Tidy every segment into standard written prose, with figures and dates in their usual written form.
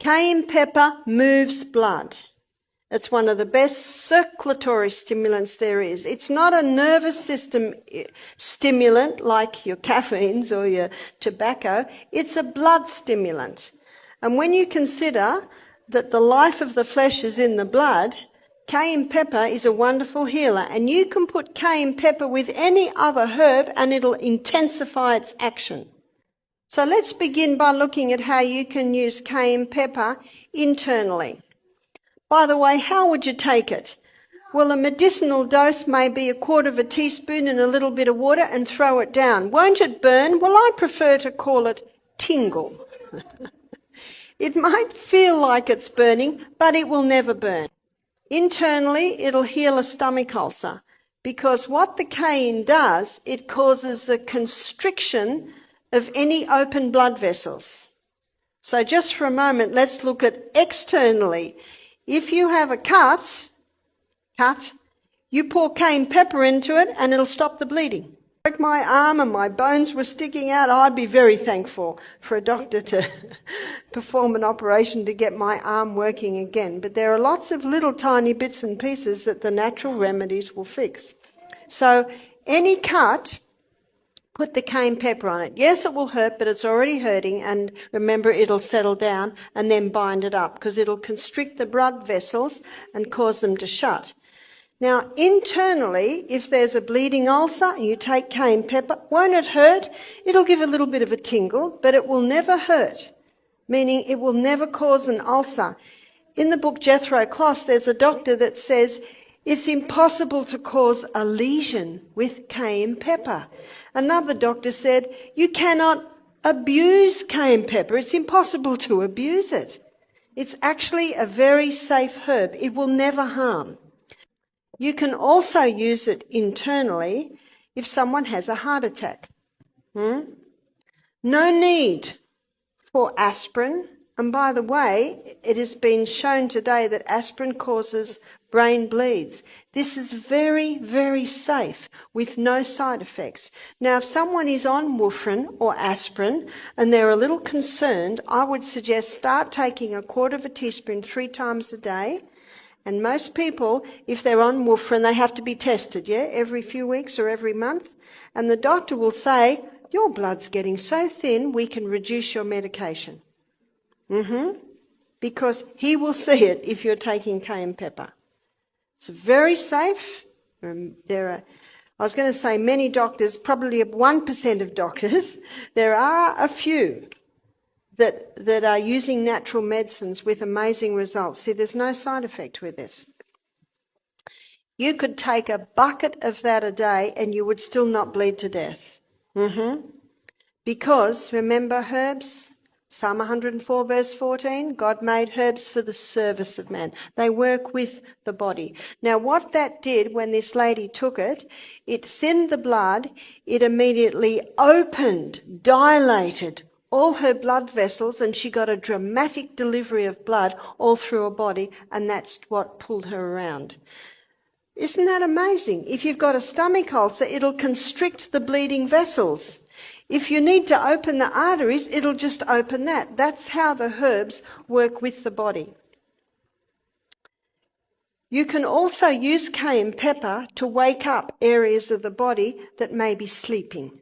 Cayenne pepper moves blood. It's one of the best circulatory stimulants there is. It's not a nervous system stimulant like your caffeines or your tobacco. It's a blood stimulant. And when you consider that the life of the flesh is in the blood, cayenne pepper is a wonderful healer. And you can put cayenne pepper with any other herb and it'll intensify its action. So let's begin by looking at how you can use cayenne pepper internally. By the way, how would you take it? Well, a medicinal dose may be 1/4 teaspoon in a little bit of water and throw it down. Won't it burn? Well, I prefer to call it tingle. It might feel like it's burning, but it will never burn. Internally, it'll heal a stomach ulcer because what the cayenne does, it causes a constriction of any open blood vessels. So just for a moment, let's look at externally. If you have a cut, you pour cayenne pepper into it and it'll stop the bleeding. Like my arm and my bones were sticking out, I'd be very thankful for a doctor to perform an operation to get my arm working again. But there are lots of little tiny bits and pieces that the natural remedies will fix. So any cut, put the cayenne pepper on it. Yes, it will hurt, but it's already hurting, and remember, it'll settle down, and then bind it up, because it'll constrict the blood vessels and cause them to shut. Now, internally, if there's a bleeding ulcer and you take cayenne pepper, won't it hurt? It'll give a little bit of a tingle, but it will never hurt, meaning it will never cause an ulcer. In the book Jethro Kloss, there's a doctor that says it's impossible to cause a lesion with cayenne pepper. Another doctor said, you cannot abuse cayenne pepper. It's impossible to abuse it. It's actually a very safe herb. It will never harm. You can also use it internally if someone has a heart attack. No need for aspirin. And by the way, it has been shown today that aspirin causes brain bleeds. This is very, very safe with no side effects. Now, if someone is on warfarin or aspirin and they're a little concerned, I would suggest start taking 1/4 teaspoon 3 times a day. And most people, if they're on warfarin, they have to be tested, every few weeks or every month. And the doctor will say, your blood's getting so thin, we can reduce your medication. Because he will see it if you're taking cayenne pepper. It's very safe. I was going to say many doctors, probably 1% of doctors, there are a few that are using natural medicines with amazing results. See, there's no side effect with this. You could take a bucket of that a day and you would still not bleed to death. Because, remember herbs? Psalm 104 verse 14, God made herbs for the service of man. They work with the body. Now what that did when this lady took it, it thinned the blood, it immediately opened, dilated all her blood vessels, and she got a dramatic delivery of blood all through her body, and that's what pulled her around. Isn't that amazing? If you've got a stomach ulcer, it'll constrict the bleeding vessels. If you need to open the arteries, it'll just open that. That's how the herbs work with the body. You can also use cayenne pepper to wake up areas of the body that may be sleeping.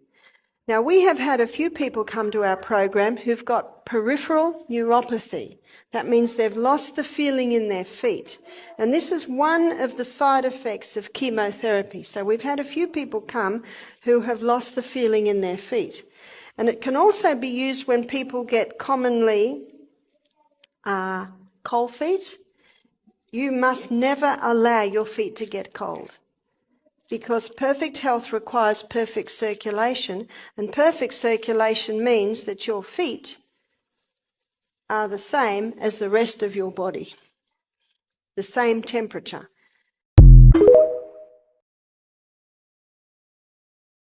Now, we have had a few people come to our program who've got peripheral neuropathy. That means they've lost the feeling in their feet. And this is one of the side effects of chemotherapy. So we've had a few people come who have lost the feeling in their feet. And it can also be used when people get commonly cold feet. You must never allow your feet to get cold, because perfect health requires perfect circulation, and perfect circulation means that your feet are the same as the rest of your body, the same temperature.